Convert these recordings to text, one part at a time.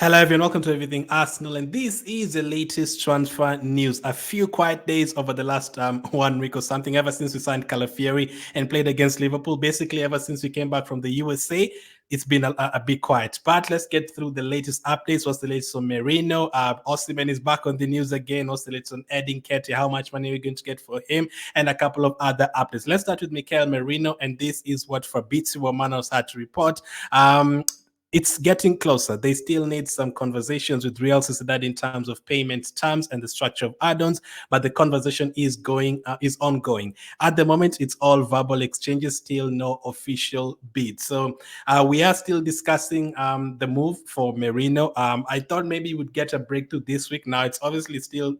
Hello, everyone. Welcome to Everything Arsenal, and this is the latest transfer news. A few quiet days over the last 1 week or something, ever since we signed Calafiori and played against Liverpool. Basically, ever since we came back from the USA, it's been a bit quiet. But let's get through the latest updates. What's the latest on Merino? Osimhen is back on the news again. What's the latest on Edin Dzeko? How much money are we going to get for him? And a couple of other updates. Let's start with Mikel Merino, and this is what Fabrizio Romano had to report. It's getting closer. They still need some conversations with Real Sociedad in terms of payment terms and the structure of add-ons, but the conversation is ongoing. At the moment, it's all verbal exchanges, still no official bid. So we are still discussing the move for Merino. I thought maybe we'd get a breakthrough this week. Now it's obviously still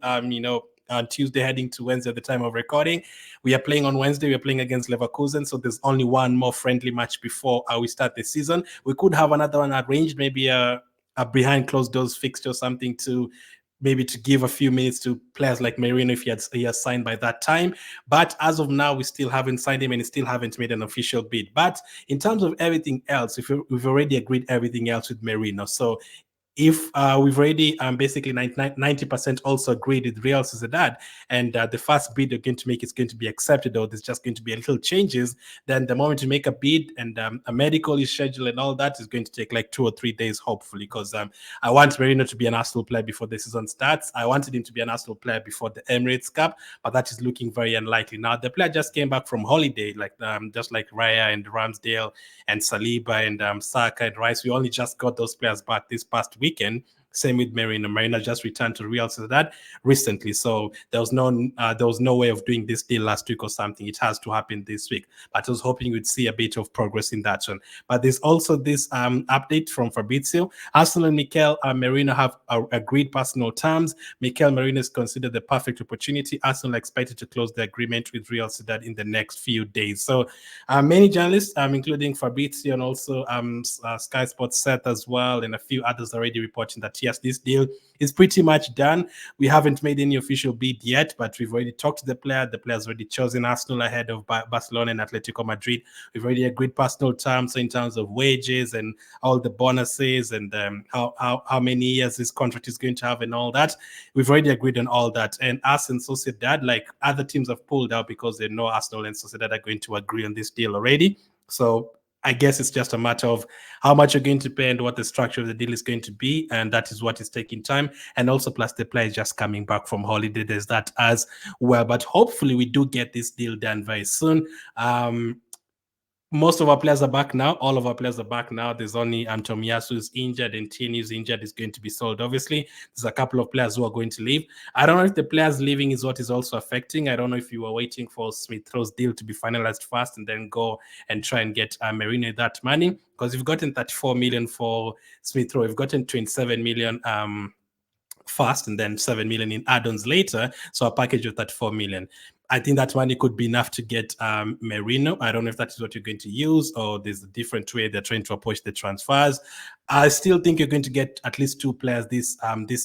on Tuesday heading to Wednesday at the time of recording. We are playing on Wednesday. We are playing against Leverkusen, so there's only one more friendly match before we start the season. We could have another one arranged, maybe a behind closed doors fixture or something to maybe to give a few minutes to players like Merino if he has signed by that time. But as of now, we still haven't signed him and still haven't made an official bid. But in terms of everything else, we've already agreed everything else with Merino. So if we've already basically 90% also agreed with Real Sociedad, and the first bid they're going to make is going to be accepted, or there's just going to be a little changes, then the moment you make a bid and a medical is scheduled and all that is going to take like 2 or 3 days, hopefully, because I want Merino to be an Arsenal player before the season starts. I wanted him to be an Arsenal player before the Emirates Cup, but that is looking very unlikely. Now, the player just came back from holiday, like just like Raya and Ramsdale and Saliba and Saka and Rice. We only just got those players back this past weekend. Same with Merino. Merino just returned to Real Sociedad recently, so there was no way of doing this deal last week or something. It has to happen this week. But I was hoping we'd see a bit of progress in that one. But there's also this update from Fabrizio. Arsenal and Mikel Merino have agreed personal terms. Mikel Merino is considered the perfect opportunity. Arsenal are expected to close the agreement with Real Sociedad in the next few days. So many journalists, including Fabrizio and also Sky Sports Seth as well, and a few others already reporting that yes, this deal is pretty much done. We haven't made any official bid yet, but we've already talked to the player. The player's already chosen Arsenal ahead of Barcelona and Atletico Madrid. We've already agreed personal terms in terms of wages and all the bonuses and how many years this contract is going to have and all that. We've already agreed on all that. And us and Sociedad, like other teams, have pulled out because they know Arsenal and Sociedad are going to agree on this deal already. So I guess it's just a matter of how much you're going to pay and what the structure of the deal is going to be. And that is what is taking time. And also, plus the player is just coming back from holiday. There's that as well. But hopefully we do get this deal done very soon. Most of our players are back now. All of our players are back now. There's only Tomiyasu is injured and Tierney is injured. Is going to be sold. Obviously, there's a couple of players who are going to leave. I don't know if the players leaving is what is also affecting. I don't know if you were waiting for Smith Rowe's deal to be finalized first and then go and try and get Merino that money, because you've gotten 34 million for Smith Rowe. You've gotten 27 million first and then 7 million in add-ons later, so a package of 34 million. I think that money could be enough to get Merino. I don't know if that is what you're going to use or there's a different way they're trying to approach the transfers. I still think you're going to get at least 2 players this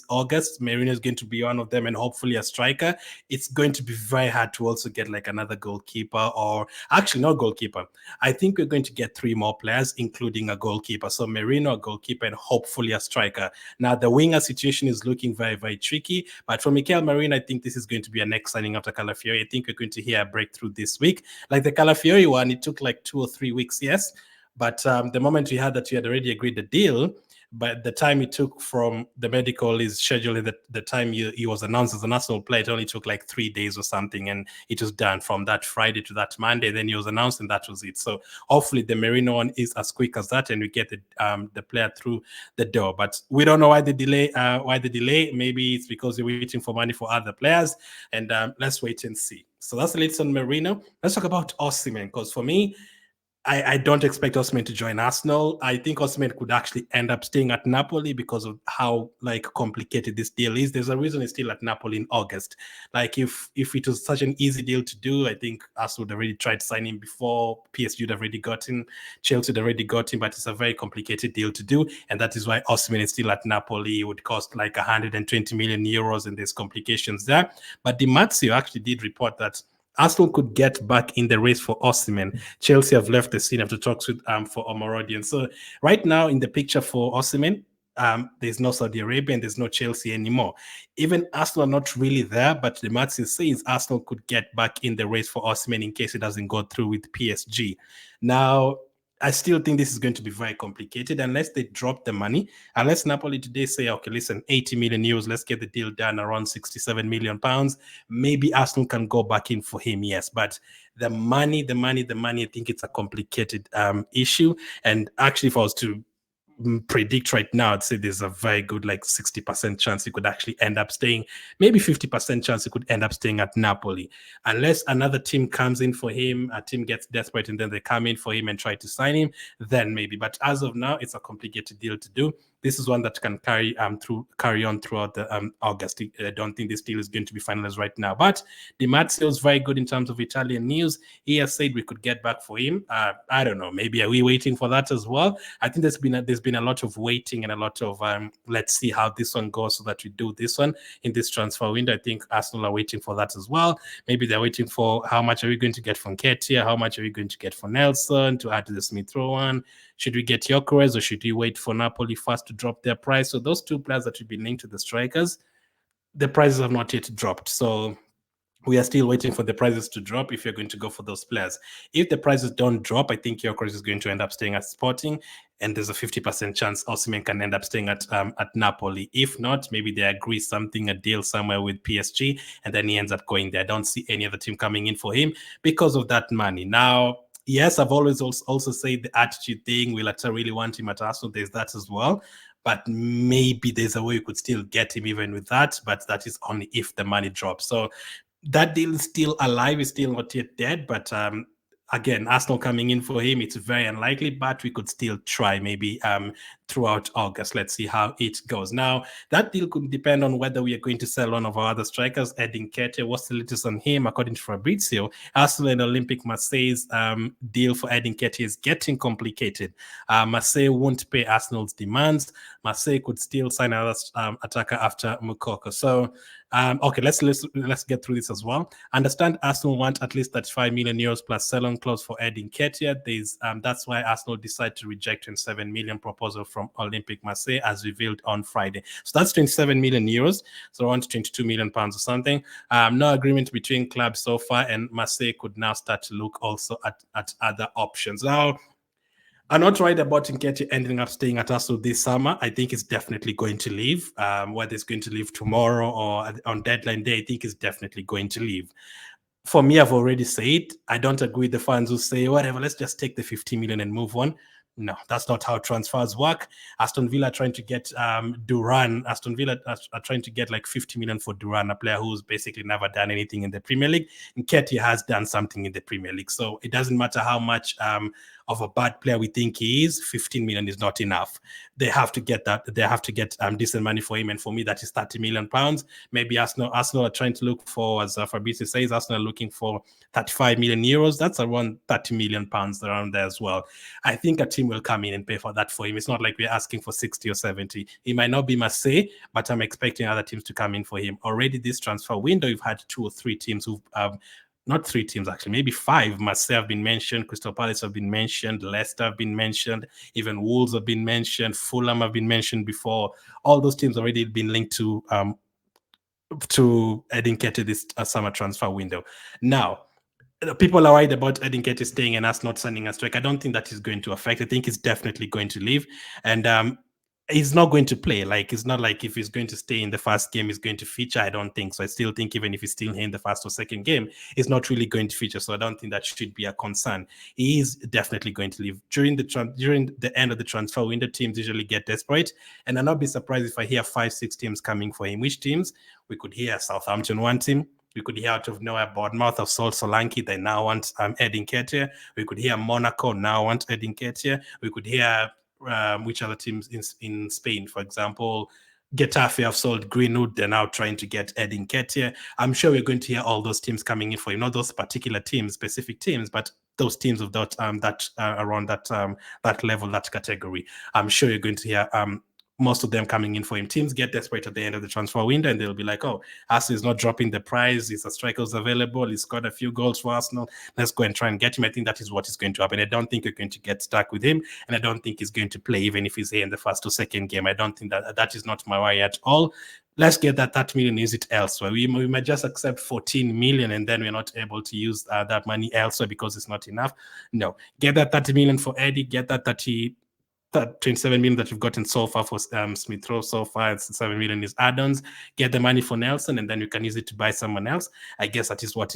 August. Merino is going to be one of them and hopefully a striker. It's going to be very hard to also get like another goalkeeper, or actually not goalkeeper. I think we're going to get 3 more players, including a goalkeeper. So Merino, a goalkeeper, and hopefully a striker. Now, the winger situation is looking very, very tricky. But for Mikel Marino, I think this is going to be a next signing after Calafiori. I think we're going to hear a breakthrough this week. Like the Calafiori one, it took like 2 or 3 weeks, yes. But the moment we had that we had already agreed the deal, but the time it took from the medical is scheduled, the time he was announced as an Arsenal player, it only took like 3 days or something, and it was done from that Friday to that Monday. Then he was announced, and that was it. So hopefully the Merino one is as quick as that, and we get the player through the door. But we don't know why the delay. Maybe it's because we're waiting for money for other players, and let's wait and see. So that's the latest on Merino. Let's talk about Osimhen, because for me, I don't expect Osimhen to join Arsenal. I think Osimhen could actually end up staying at Napoli because of how like complicated this deal is. There's a reason he's still at Napoli in August. Like if it was such an easy deal to do, I think Arsenal would have already tried to sign him before. PSG would have already got him. Chelsea would have already got him, but it's a very complicated deal to do. And that is why Osimhen is still at Napoli. It would cost like 120 million euros, and there's complications there. But Di Marzio actually did report that Arsenal could get back in the race for Osimhen. Chelsea have left the scene after talks with for Omorodian. So right now in the picture for Osimhen, there's no Saudi Arabia and there's no Chelsea anymore. Even Arsenal are not really there, but the Martin says Arsenal could get back in the race for Osimhen in case it doesn't go through with PSG. Now, I still think this is going to be very complicated unless they drop the money. Unless Napoli today say, okay, listen, 80 million euros, let's get the deal done around 67 million pounds. Maybe Arsenal can go back in for him, yes. But the money, I think it's a complicated issue. And actually, if I was to predict right now, I'd say there's a very good 60% chance he could actually end up staying, maybe 50% chance he could end up staying at Napoli, unless another team comes in for him, a team gets desperate and then they come in for him and try to sign him, then maybe. But as of now, it's a complicated deal to do. This is one that can carry on throughout the August. I don't think this deal is going to be finalized right now. But Di Marzio is very good in terms of Italian news. He has said we could get back for him. I don't know. Maybe are we waiting for that as well? I think there's been a lot of waiting and a lot of let's see how this one goes so that we do this one in this transfer window. I think Arsenal are waiting for that as well. Maybe they're waiting for how much are we going to get from Nketiah? How much are we going to get for Nelson to add to the Smith Rowe one? Should we get Gyökeres or should we wait for Napoli first to drop their price? So those two players that should be linked to the strikers, the prices have not yet dropped. So we are still waiting for the prices to drop if you're going to go for those players. If the prices don't drop, I think Gyökeres is going to end up staying at Sporting, and there's a 50% chance Osimhen can end up staying at Napoli. If not, maybe they agree something, a deal somewhere with PSG, and then he ends up going there. I don't see any other team coming in for him because of that money. Now, yes, I've always also said the attitude thing. Will Atta really want him at Arsenal? There's that as well. But maybe there's a way you could still get him even with that. But that is only if the money drops. So that deal is still alive. It's still not yet dead. But again, Arsenal coming in for him, it's very unlikely, but we could still try maybe throughout August. Let's see how it goes. Now, that deal could depend on whether we are going to sell one of our other strikers, Edin Dzeko. What's the latest on him? According to Fabrizio, Arsenal and Olympique Marseille's deal for Edin Dzeko is getting complicated. Marseille won't pay Arsenal's demands. Marseille could still sign another attacker after Moukoko. So, okay, let's get through this as well. Understand Arsenal want at least 35 million euros plus sell-on clause for Edin Dzeko. That's why Arsenal decided to reject 27 million proposal from Olympique Marseille, as revealed on Friday. So that's 27 million euros, so around 22 million pounds or something. No agreement between clubs so far, and Marseille could now start to look also at other options. Now, I'm not worried about Nketiah ending up staying at Arsenal this summer. I think it's definitely going to leave. Whether it's going to leave tomorrow or on deadline day, I think it's definitely going to leave. For me, I've already said, I don't agree with the fans who say, whatever, let's just take the 50 million and move on. No, that's not how transfers work. Aston Villa are trying to get Duran. Aston Villa are trying to get 50 million for Duran, a player who's basically never done anything in the Premier League. Nketiah has done something in the Premier League. So it doesn't matter how much of a bad player we think he is, 15 million is not enough. They have to get that. They have to get decent money for him. And for me, that is 30 million pounds. Maybe Arsenal are trying to look for, as Fabrizio says, Arsenal are looking for 35 million euros. That's around 30 million pounds around there as well. I think a team will come in and pay for that for him. It's not like we're asking for 60 or 70. He might not be Marseille, but I'm expecting other teams to come in for him. Already this transfer window, you've had 2 or 3 teams who've not 3 teams, actually, maybe 5. Marseille have been mentioned, Crystal Palace have been mentioned, Leicester have been mentioned, even Wolves have been mentioned, Fulham have been mentioned before. All those teams already been linked to Edin Dzeko this summer transfer window. Now, people are worried about Edin Dzeko staying and us not signing a strike. I don't think that is going to affect. I think he's definitely going to leave. And he's not going to play. It's not like if he's going to stay in the first game, he's going to feature. I don't think so. I still think even if he's still here in the first or second game, he's not really going to feature. So I don't think that should be a concern. He is definitely going to leave. During the end of the transfer window, teams usually get desperate. And I'll not be surprised if I hear 5-6 teams coming for him. Which teams? We could hear Southampton want him. We could hear out of nowhere Bournemouth of Sol Solanke. They now want Edin Dzeko. We could hear Monaco now want Edin Dzeko. We could hear which other teams in Spain, for example, Getafe have sold Greenwood. They're now trying to get Edin Dzeko. I'm sure we're going to hear all those teams coming in for him. Not those particular teams, specific teams, but those teams of that around that level, that category. I'm sure you're going to hear most of them coming in for him. Teams get desperate at the end of the transfer window and they'll be like, oh, Arsenal is not dropping the price. He's a striker who's available. He's scored a few goals for Arsenal. Let's go and try and get him. I think that is what is going to happen. I don't think you're going to get stuck with him. And I don't think he's going to play even if he's here in the first or second game. I don't think that is not my worry at all. Let's get that 30 million, use it elsewhere. We might just accept 14 million and then we're not able to use that money elsewhere because it's not enough. No, get that 30 million for Eddie, get that 27 million that you've gotten so far for Smith Rowe so far. It's 7 million is add-ons. Get the money for Nelson, and then you can use it to buy someone else. I guess that is what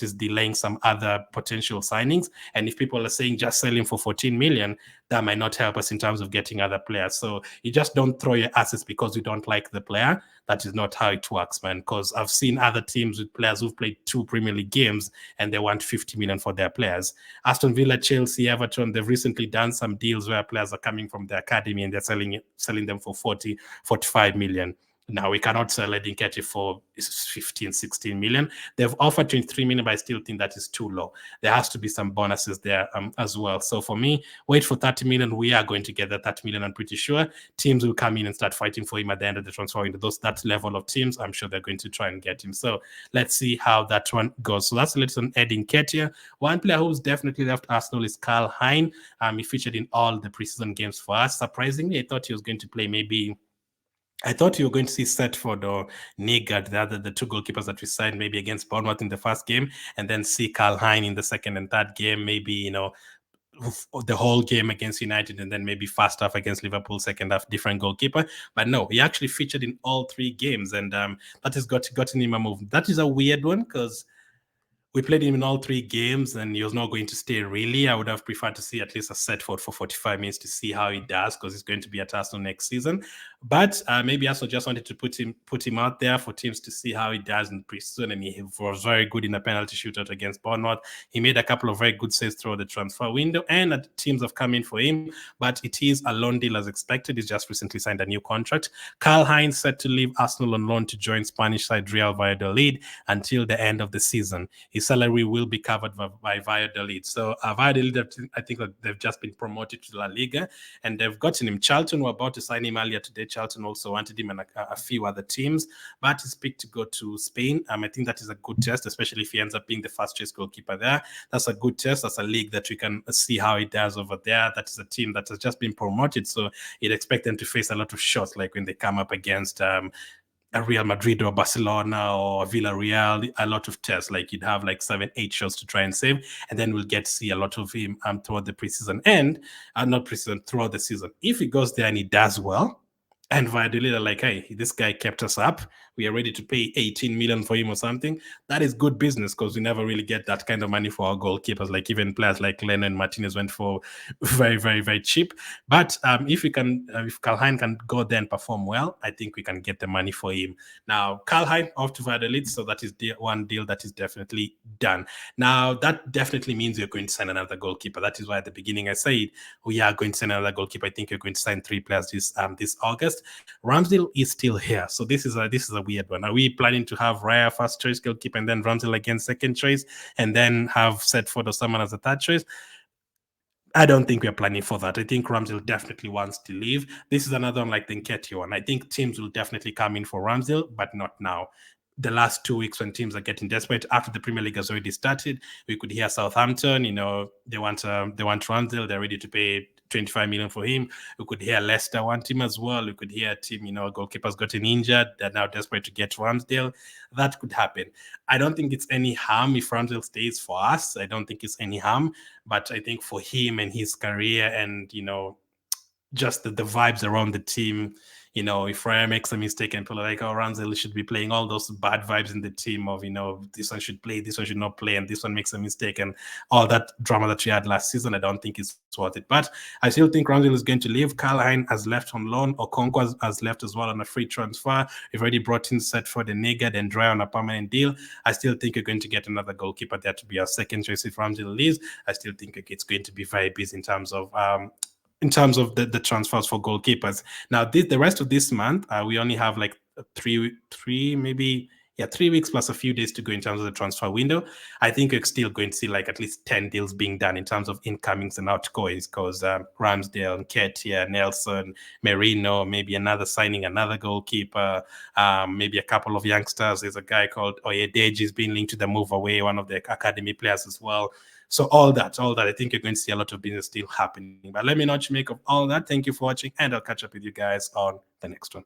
is delaying some other potential signings. And if people are saying just sell him for 14 million, that might not help us in terms of getting other players. So you just don't throw your assets because you don't like the player. That is not how it works, man. Because I've seen other teams with players who've played 2 Premier League games and they want 50 million for their players. Aston Villa, Chelsea, Everton, they've recently done some deals where players are coming from the academy and they're selling them for 40, 45 million. Now, we cannot sell Edin Dzeko for 15, 16 million. They've offered 23 million, but I still think that is too low. There has to be some bonuses there as well. So for me, wait for 30 million. We are going to get that 30 million, I'm pretty sure. Teams will come in and start fighting for him at the end of the transfer window. That level of teams, I'm sure they're going to try and get him. So let's see how that one goes. So that's the latest on Edin Dzeko. One player who's definitely left Arsenal is Karl-Heinz. He featured in all the preseason games for us. Surprisingly, I thought he was going to play I thought you were going to see Setford or Nigard, the 2 goalkeepers that we signed, maybe against Bournemouth in the first game, and then see Karl-Heinz in the second and third game, maybe, the whole game against United, and then maybe first half against Liverpool, second half different goalkeeper. But no, he actually featured in all 3 games, and that has gotten him a move. That is a weird one because we played him in all 3 games and he was not going to stay really. I would have preferred to see at least a Setford for 45 minutes to see how he does because he's going to be at Arsenal next season. But maybe Arsenal just wanted to put him out there for teams to see how he does in preseason, and he was very good in a penalty shootout against Bournemouth. He made a couple of very good saves throughout the transfer window, and teams have come in for him, but it is a loan deal as expected. He's just recently signed a new contract. Karl-Heinz set to leave Arsenal on loan to join Spanish side Real Valladolid until the end of the season. His salary will be covered by Valladolid. So Valladolid, I think that they've just been promoted to La Liga, and they've gotten him. Charlton were about to sign him earlier today. Charlton also wanted him and a few other teams, but he's picked to go to Spain. I think that is a good test, especially if he ends up being the first choice goalkeeper there. That's a good test. That's a league that we can see how he does over there. That is a team that has just been promoted, so you'd expect them to face a lot of shots, like when they come up against a Real Madrid or Barcelona or Villarreal, a lot of tests. Like you'd have like 7, 8 shots to try and save, and then we'll get to see a lot of him throughout the preseason and not preseason, throughout the season. If he goes there and he does well, and Valladolid are like, hey, this guy kept us up. We are ready to pay 18 million for him or something. That is good business because we never really get that kind of money for our goalkeepers. Like even players like Leno and Martinez went for very, very, very cheap. But if Karl-Heinz can go there and perform well, I think we can get the money for him. Now, Karl-Heinz off to Valladolid, so that is one deal that is definitely done. Now, that definitely means you're going to sign another goalkeeper. That is why at the beginning I said we are going to sign another goalkeeper. I think you're going to sign 3 players this August. Ramsdale is still here, so this is a weird one. Are we planning to have Raya first choice goalkeeper and then Ramsdale again second choice, and then have Setford or someone as a third choice? I don't think we're planning for that. I think Ramsdale definitely wants to leave. This is another one like the Nketiah one. I think teams will definitely come in for Ramsdale, but not now. The last 2 weeks when teams are getting desperate after the Premier League has already started, we could hear Southampton, they want Ramsdale, they're ready to pay 25 million for him. We could hear Leicester want him as well. We could hear a team, goalkeeper's gotten injured, they're now desperate to get Ramsdale. That could happen. I don't think it's any harm if Ramsdale stays for us. I don't think it's any harm, but I think for him and his career and just the vibes around the team, if Raya makes a mistake and people are like, oh, Ramsdale should be playing, all those bad vibes in the team of, this one should play, this one should not play, and this one makes a mistake, and all that drama that we had last season, I don't think it's worth it. But I still think Ramsdale is going to leave. Karl-Heinz has left on loan. Okonkwo has left as well on a free transfer. We've already brought in Setford and Nigard and Dry on a permanent deal. I still think you're going to get another goalkeeper there to be our second choice if Ramsdale leaves. I still think it's going to be very busy in terms of the transfers for goalkeepers. Now, the rest of this month, we only have like three, maybe yeah, 3 weeks plus a few days to go in terms of the transfer window. I think you're still going to see like at least 10 deals being done in terms of incomings and outgoings, because Ramsdale, Nketiah, Nelson, Merino, maybe another signing, another goalkeeper, maybe a couple of youngsters. There's a guy called Oyedeji is being linked to the move away, one of the academy players as well. So all that, I think you're going to see a lot of business still happening. But let me not make of all that. Thank you for watching, and I'll catch up with you guys on the next one.